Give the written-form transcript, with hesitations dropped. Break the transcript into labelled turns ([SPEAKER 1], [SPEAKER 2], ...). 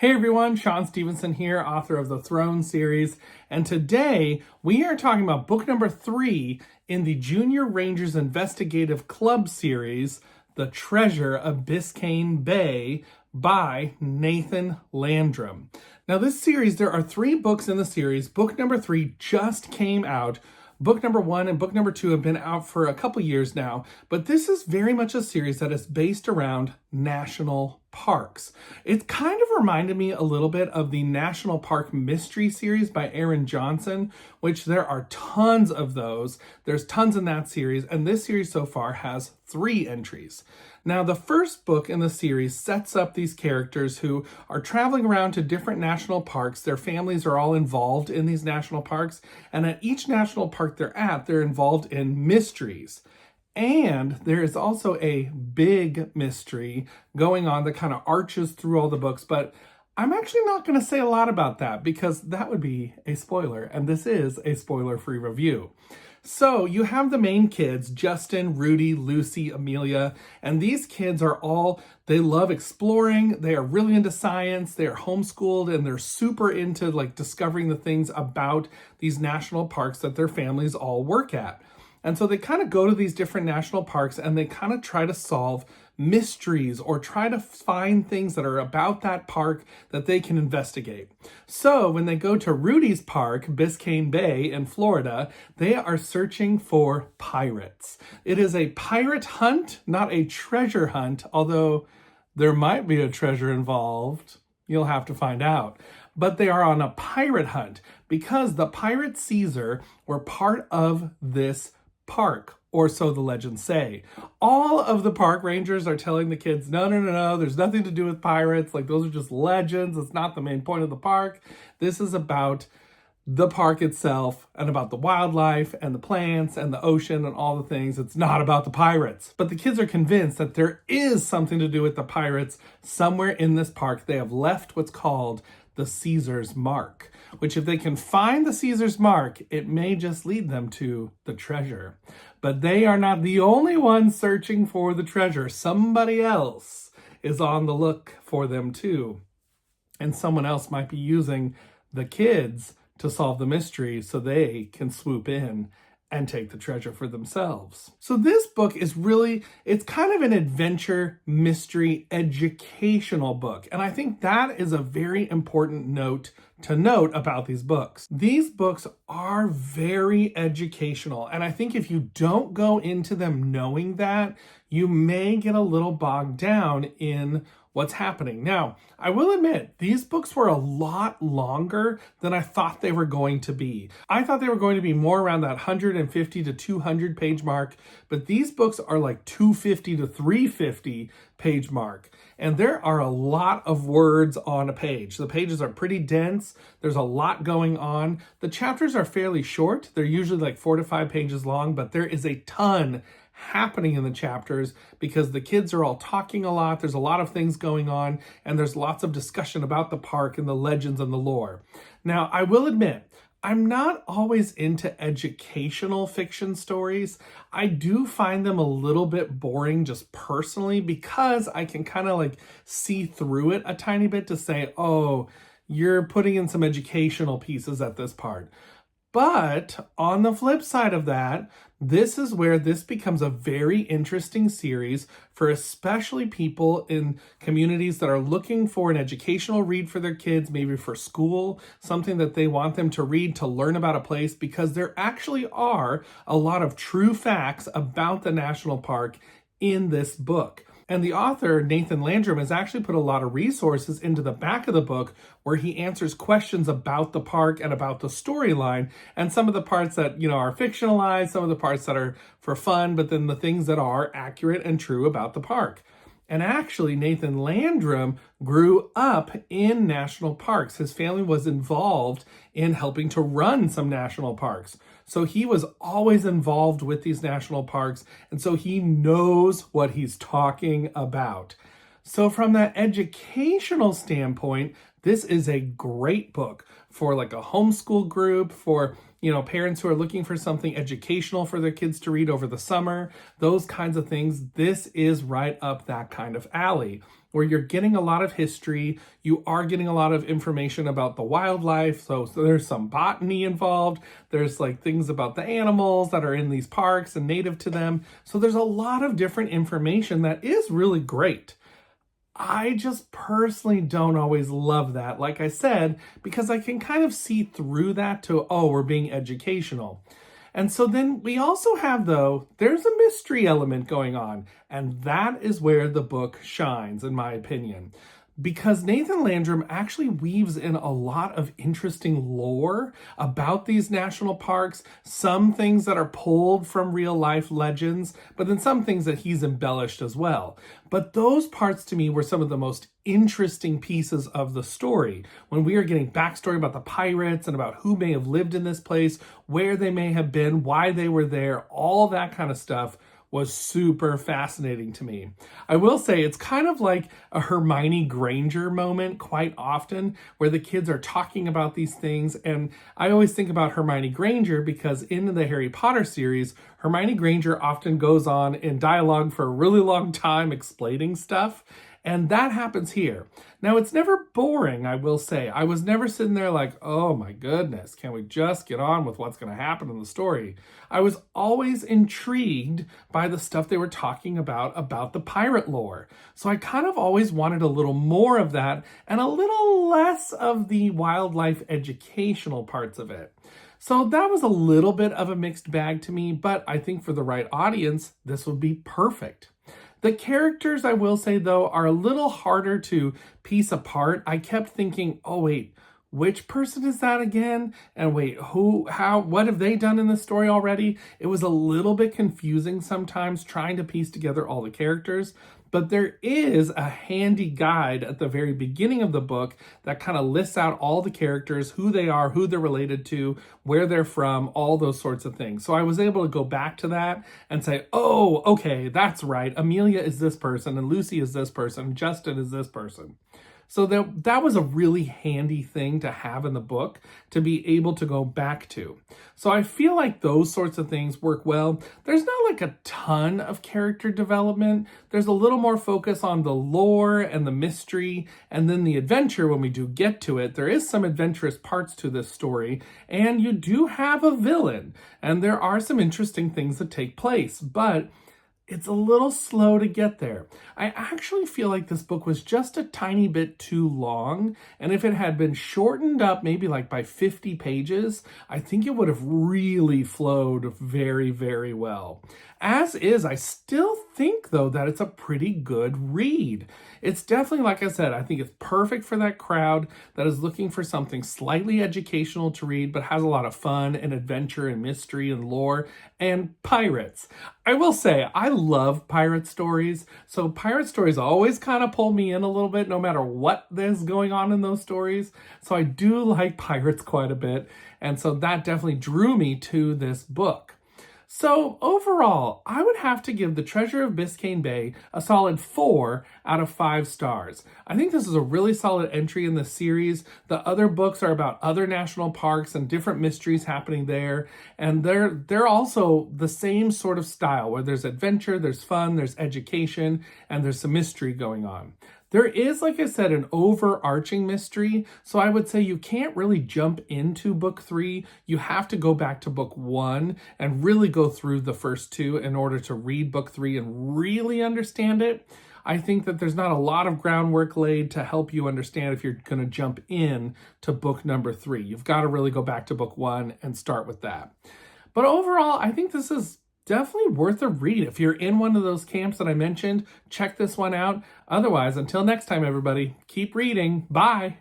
[SPEAKER 1] Hey everyone, Shaun Stevenson here, author of the Throne series, and today we are talking about book number 3 in the Junior Rangers Investigative Club series, The Treasure of Biscayne Bay by Nathan Landrum. Now this series, there are 3 books in the series. Book number 3 just came out. Book number 1 and book number 2 have been out for a couple years now, but this is very much a series that is based around national parks. It kind of reminded me a little bit of the National Park Mystery series by Aaron Johnson, which there are tons of those. There's tons in that series, and this series so far has 3 entries. Now, the first book in the series sets up these characters who are traveling around to different national parks. Their families are all involved in these national parks, and at each national park they're involved in mysteries. And there is also a big mystery going on that kind of arches through all the books, but I'm actually not going to say a lot about that because that would be a spoiler, and this is a spoiler-free review. So you have the main kids, Justin, Rudy, Lucy, Amelia, and these kids are all, they love exploring, they are really into science, they are homeschooled, and they're super into like discovering the things about these national parks that their families all work at. And so they kind of go to these different national parks and they kind of try to solve mysteries or try to find things that are about that park that they can investigate. So when they go to Rudy's park, Biscayne Bay in Florida, they are searching for pirates. It is a pirate hunt, not a treasure hunt, although there might be a treasure involved. You'll have to find out. But they are on a pirate hunt because the pirate Caesar were part of this park, or so the legends say. All of the park rangers are telling the kids, no, there's nothing to do with pirates. Like, those are just legends. It's not the main point of the park. This is about the park itself and about the wildlife and the plants and the ocean and all the things. It's not about the pirates. But the kids are convinced that there is something to do with the pirates somewhere in this park. They have left what's called the Caesar's mark, which if they can find the Caesar's mark, it may just lead them to the treasure. But they are not the only ones searching for the treasure. Somebody else is on the look for them too. And someone else might be using the kids to solve the mystery so they can swoop in and take the treasure for themselves. So this book is really, it's kind of an adventure, mystery, educational book. And I think that is a very important note to note about these books. These books are very educational. And I think if you don't go into them knowing that, you may get a little bogged down in what's happening. Now, I will admit, these books were a lot longer than I thought they were going to be. I thought they were going to be more around that 150 to 200 page mark, but these books are like 250 to 350 page mark. And there are a lot of words on a page. The pages are pretty dense. There's a lot going on. The chapters are fairly short. They're usually like 4 to 5 pages long, but there is a ton happening in the chapters because the kids are all talking a lot. There's a lot of things going on, and there's lots of discussion about the park and the legends and the lore. Now, I will admit, I'm not always into educational fiction stories. I do find them a little bit boring just personally because I can kind of like see through it a tiny bit to say, oh, you're putting in some educational pieces at this part. But on the flip side of that, this is where this becomes a very interesting series for especially people in communities that are looking for an educational read for their kids, maybe for school, something that they want them to read to learn about a place, because there actually are a lot of true facts about the national park in this book. And the author, Nathan Landrum, has actually put a lot of resources into the back of the book where he answers questions about the park and about the storyline, and some of the parts that, are fictionalized, some of the parts that are for fun, but then the things that are accurate and true about the park. And actually, Nathan Landrum grew up in national parks. His family was involved in helping to run some national parks. So he was always involved with these national parks, and so he knows what he's talking about. So from that educational standpoint, this is a great book for like a homeschool group, for parents who are looking for something educational for their kids to read over the summer, those kinds of things. This is right up that kind of alley. where you're getting a lot of history. You are getting a lot of information about the wildlife. So there's some botany involved. There's like things about the animals that are in these parks and native to them. So there's a lot of different information that is really great. I just personally don't always love that, like I said, because I can kind of see through that to, oh, we're being educational. And so then we also have, though, there's a mystery element going on, and that is where the book shines, in my opinion. Because Nathan Landrum actually weaves in a lot of interesting lore about these national parks, some things that are pulled from real life legends, but then some things that he's embellished as well. But those parts to me were some of the most interesting pieces of the story, when we are getting backstory about the pirates and about who may have lived in this place, where they may have been, why they were there, all that kind of stuff was super fascinating to me. I will say it's kind of like a Hermione Granger moment quite often, where the kids are talking about these things. And I always think about Hermione Granger because in the Harry Potter series, Hermione Granger often goes on in dialogue for a really long time explaining stuff. And that happens here. Now, it's never boring, I will say. I was never sitting there like, oh my goodness, can we just get on with what's going to happen in the story? I was always intrigued by the stuff they were talking about the pirate lore. So I kind of always wanted a little more of that and a little less of the wildlife educational parts of it. So that was a little bit of a mixed bag to me, but I think for the right audience, this would be perfect. The characters, I will say, though, are a little harder to piece apart. I kept thinking, oh, wait, which person is that again? And wait, who, how, what have they done in the story already? It was a little bit confusing sometimes trying to piece together all the characters. But there is a handy guide at the very beginning of the book that kind of lists out all the characters, who they are, who they're related to, where they're from, all those sorts of things. So I was able to go back to that and say, oh, okay, that's right. Amelia is this person, and Lucy is this person, and Justin is this person. So that was a really handy thing to have in the book to be able to go back to. So I feel like those sorts of things work well. There's not like a ton of character development. There's a little more focus on the lore and the mystery, and then the adventure when we do get to it. There is some adventurous parts to this story, and you do have a villain, and there are some interesting things that take place, but it's a little slow to get there. I actually feel like this book was just a tiny bit too long, and if it had been shortened up maybe like by 50 pages, I think it would have really flowed very, very well. As is, I still think, though, that it's a pretty good read. It's definitely, like I said, I think it's perfect for that crowd that is looking for something slightly educational to read, but has a lot of fun and adventure and mystery and lore and pirates. I will say, I love pirate stories, so pirate stories always kind of pull me in a little bit, no matter what is going on in those stories. So I do like pirates quite a bit, and so that definitely drew me to this book. So overall, I would have to give The Treasure of Biscayne Bay a solid 4 out of 5 stars. I think this is a really solid entry in the series. The other books are about other national parks and different mysteries happening there. And they're also the same sort of style where there's adventure, there's fun, there's education, and there's some mystery going on. There is, like I said, an overarching mystery, so I would say you can't really jump into book 3. You have to go back to book 1 and really go through the first 2 in order to read book 3 and really understand it. I think that there's not a lot of groundwork laid to help you understand if you're going to jump in to book number 3. You've got to really go back to book 1 and start with that. But overall, I think this is definitely worth a read. If you're in one of those camps that I mentioned, check this one out. Otherwise, until next time, everybody, keep reading. Bye.